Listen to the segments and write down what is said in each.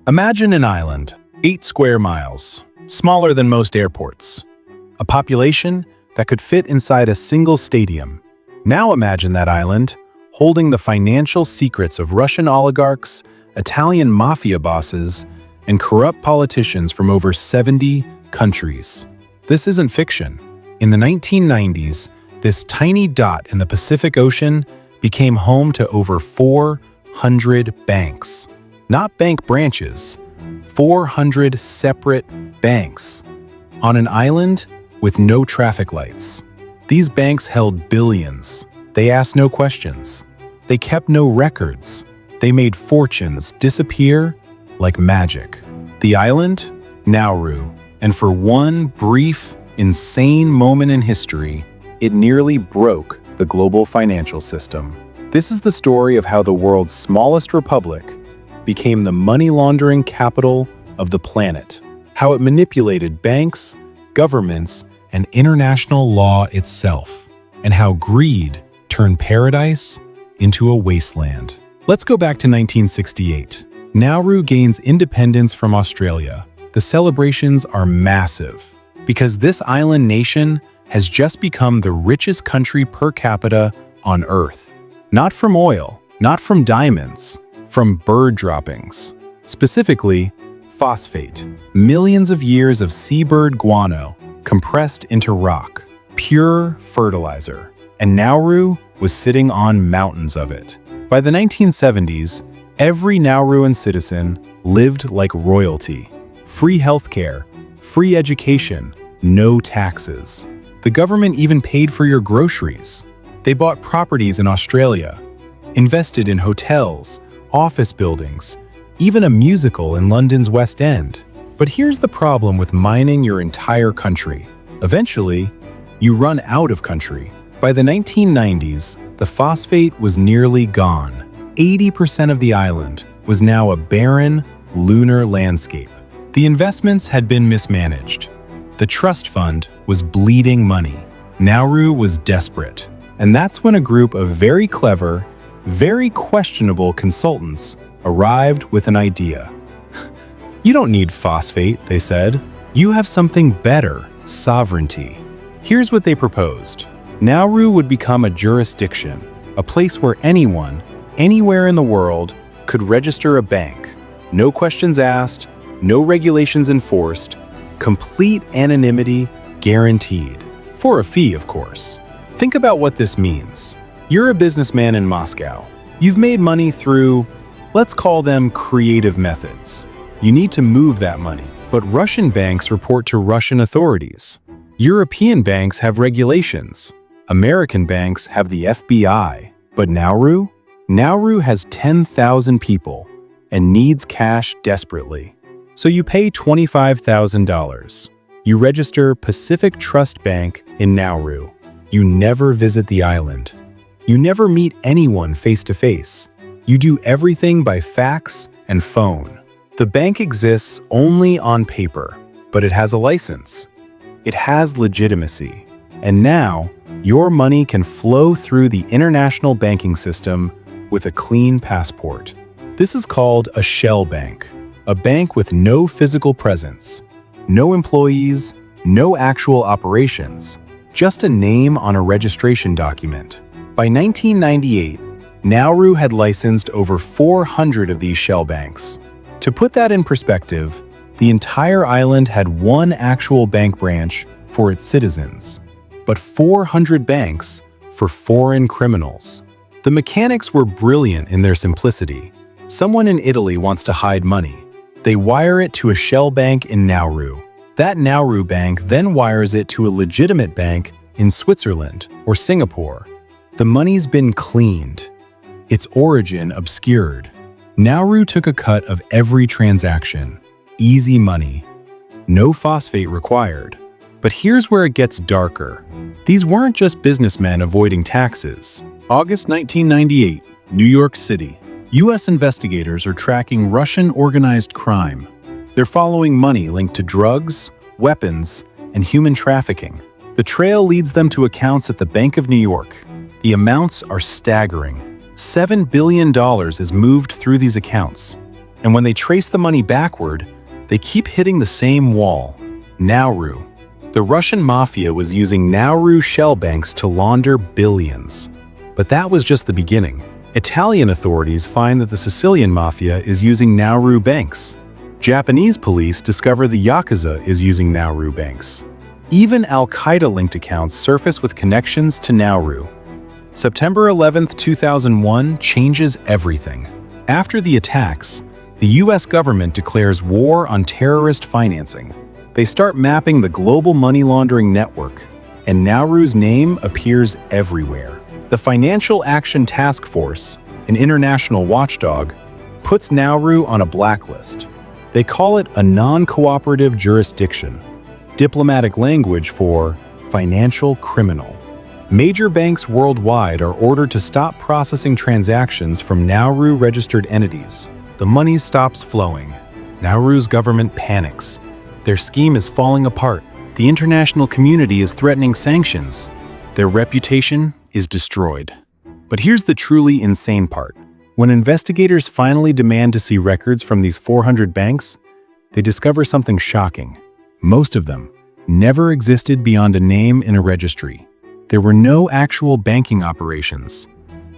Imagine an island, 8 square miles, smaller than most airports. A population that could fit inside a single stadium. Now imagine that island holding the financial secrets of Russian oligarchs, Italian mafia bosses, and corrupt politicians from over 70 countries. This isn't fiction. In the 1990s, this tiny dot in the Pacific Ocean became home to over 400 banks. Not bank branches, 400 separate banks on an island with no traffic lights. These banks held billions. They asked no questions. They kept no records. They made fortunes disappear like magic. The island? Nauru. And for one brief, insane moment in history, it nearly broke the global financial system. This is the story of how the world's smallest republic became the money laundering capital of the planet, how it manipulated banks, governments, and international law itself, and how greed turned paradise into a wasteland. Let's go back to 1968. Nauru gains independence from Australia. The celebrations are massive because this island nation has just become the richest country per capita on Earth. Not from oil, not from diamonds, from bird droppings. Specifically, phosphate. Millions of years of seabird guano compressed into rock. Pure fertilizer. And Nauru was sitting on mountains of it. By the 1970s, every Nauruan citizen lived like royalty. Free healthcare, free education, no taxes. The government even paid for your groceries. They bought properties in Australia, invested in hotels, office buildings, even a musical in London's West End. But here's the problem with mining your entire country. Eventually, you run out of country. By the 1990s, the phosphate was nearly gone. 80% of the island was now a barren, lunar landscape. The investments had been mismanaged. The trust fund was bleeding money. Nauru was desperate. And that's when a group of very clever, very questionable consultants arrived with an idea. You don't need phosphate, they said. You have something better, sovereignty. Here's what they proposed. Nauru would become a jurisdiction, a place where anyone, anywhere in the world, could register a bank. No questions asked, no regulations enforced, complete anonymity guaranteed. For a fee, of course. Think about what this means. You're a businessman in Moscow. You've made money through, let's call them creative methods. You need to move that money, but Russian banks report to Russian authorities. European banks have regulations. American banks have the FBI. But Nauru? Nauru has 10,000 people and needs cash desperately. So you pay $25,000. You register Pacific Trust Bank in Nauru. You never visit the island. You never meet anyone face-to-face. You do everything by fax and phone. The bank exists only on paper, but it has a license. It has legitimacy. And now, your money can flow through the international banking system with a clean passport. This is called a shell bank, a bank with no physical presence, no employees, no actual operations, just a name on a registration document. By 1998, Nauru had licensed over 400 of these shell banks. To put that in perspective, the entire island had one actual bank branch for its citizens, but 400 banks for foreign criminals. The mechanics were brilliant in their simplicity. Someone in Italy wants to hide money. They wire it to a shell bank in Nauru. That Nauru bank then wires it to a legitimate bank in Switzerland or Singapore. The money's been cleaned, its origin obscured. Nauru took a cut of every transaction. Easy money. No phosphate required. But here's where it gets darker. These weren't just businessmen avoiding taxes. August 1998, New York City. U.S. investigators are tracking Russian organized crime. They're following money linked to drugs, weapons, and human trafficking. The trail leads them to accounts at the Bank of New York. The amounts are staggering. $7 billion is moved through these accounts. And when they trace the money backward, they keep hitting the same wall: Nauru. The Russian Mafia was using Nauru shell banks to launder billions. But that was just the beginning. Italian authorities find that the Sicilian Mafia is using Nauru banks. Japanese police discover the Yakuza is using Nauru banks. Even Al-Qaeda-linked accounts surface with connections to Nauru. September 11, 2001 changes everything. After the attacks, the US government declares war on terrorist financing. They start mapping the global money laundering network, and Nauru's name appears everywhere. The Financial Action Task Force, an international watchdog, puts Nauru on a blacklist. They call it a non-cooperative jurisdiction, diplomatic language for financial criminal. Major banks worldwide are ordered to stop processing transactions from Nauru-registered entities. The money stops flowing. Nauru's government panics. Their scheme is falling apart. The international community is threatening sanctions. Their reputation is destroyed. But here's the truly insane part. When investigators finally demand to see records from these 400 banks, they discover something shocking. Most of them never existed beyond a name in a registry. There were no actual banking operations.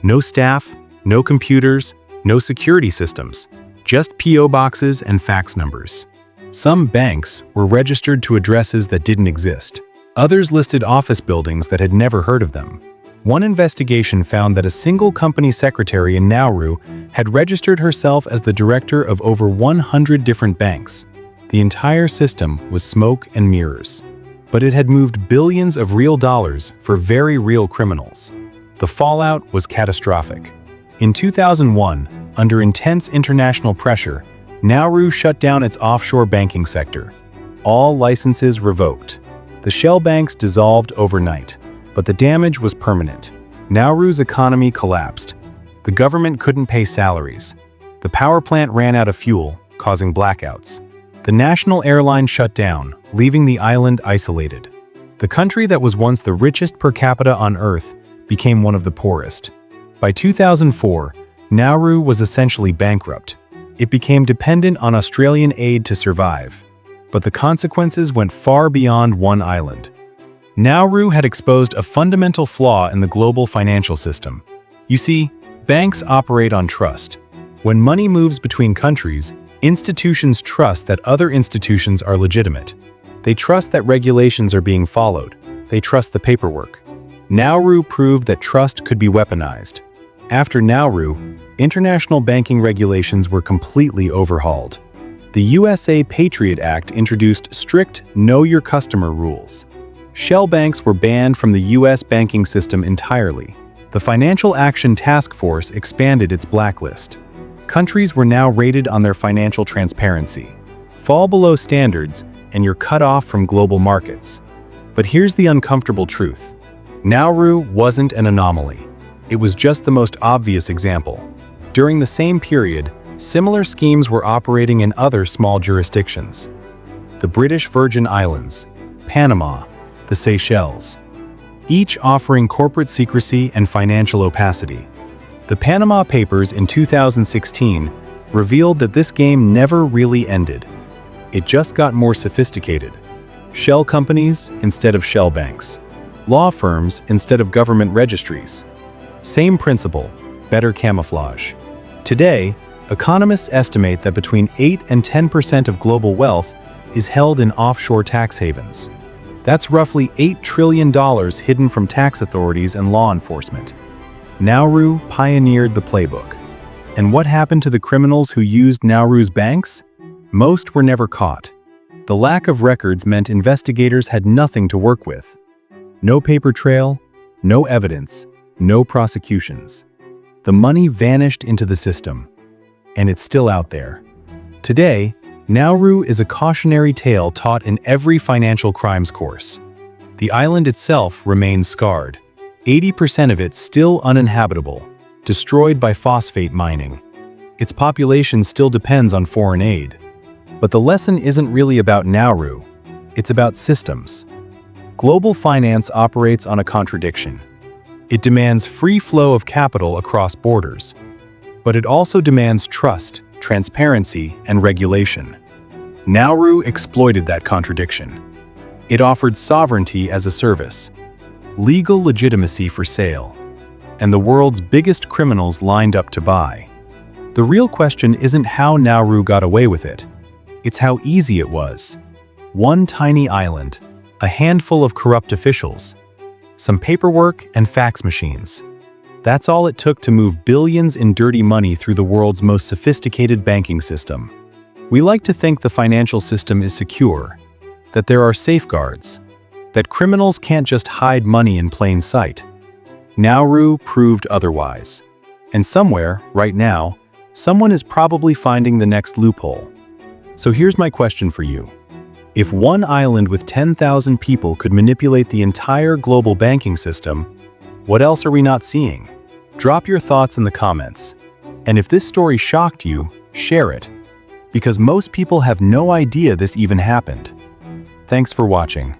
No staff, no computers, no security systems, just PO boxes and fax numbers. Some banks were registered to addresses that didn't exist. Others listed office buildings that had never heard of them. One investigation found that a single company secretary in Nauru had registered herself as the director of over 100 different banks. The entire system was smoke and mirrors. But it had moved billions of real dollars for very real criminals. The fallout was catastrophic. In 2001, under intense international pressure, Nauru shut down its offshore banking sector. All licenses revoked. The shell banks dissolved overnight, but the damage was permanent. Nauru's economy collapsed. The government couldn't pay salaries. The power plant ran out of fuel, causing blackouts. The national airline shut down, leaving the island isolated. The country that was once the richest per capita on Earth became one of the poorest. By 2004, Nauru was essentially bankrupt. It became dependent on Australian aid to survive. But the consequences went far beyond one island. Nauru had exposed a fundamental flaw in the global financial system. You see, banks operate on trust. When money moves between countries, institutions trust that other institutions are legitimate. They trust that regulations are being followed. They trust the paperwork. Nauru proved that trust could be weaponized. After Nauru, international banking regulations were completely overhauled. The USA Patriot Act introduced strict Know Your Customer rules. Shell banks were banned from the US banking system entirely. The Financial Action Task Force expanded its blacklist. Countries were now rated on their financial transparency. Fall below standards, and you're cut off from global markets. But here's the uncomfortable truth. Nauru wasn't an anomaly. It was just the most obvious example. During the same period, similar schemes were operating in other small jurisdictions. The British Virgin Islands, Panama, the Seychelles, each offering corporate secrecy and financial opacity. The Panama Papers in 2016 revealed that this game never really ended. It just got more sophisticated. Shell companies instead of shell banks. Law firms instead of government registries. Same principle, better camouflage. Today, economists estimate that between 8 and 10% of global wealth is held in offshore tax havens. That's roughly $8 trillion hidden from tax authorities and law enforcement. Nauru pioneered the playbook. And what happened to the criminals who used Nauru's banks? Most were never caught. The lack of records meant investigators had nothing to work with. No paper trail, no evidence, no prosecutions. The money vanished into the system, and it's still out there. Today, Nauru is a cautionary tale taught in every financial crimes course. The island itself remains scarred, 80% of it still uninhabitable, destroyed by phosphate mining. Its population still depends on foreign aid. But the lesson isn't really about Nauru, it's about systems. Global finance operates on a contradiction. It demands free flow of capital across borders. But it also demands trust, transparency, and regulation. Nauru exploited that contradiction. It offered sovereignty as a service, legal legitimacy for sale, and the world's biggest criminals lined up to buy. The real question isn't how Nauru got away with it. It's how easy it was. One tiny island, a handful of corrupt officials, some paperwork and fax machines. That's all it took to move billions in dirty money through the world's most sophisticated banking system. We like to think the financial system is secure, that there are safeguards, that criminals can't just hide money in plain sight. Nauru proved otherwise. And somewhere, right now, someone is probably finding the next loophole. So here's my question for you. If one island with 10,000 people could manipulate the entire global banking system, what else are we not seeing? Drop your thoughts in the comments. And if this story shocked you, share it. Because most people have no idea this even happened. Thanks for watching.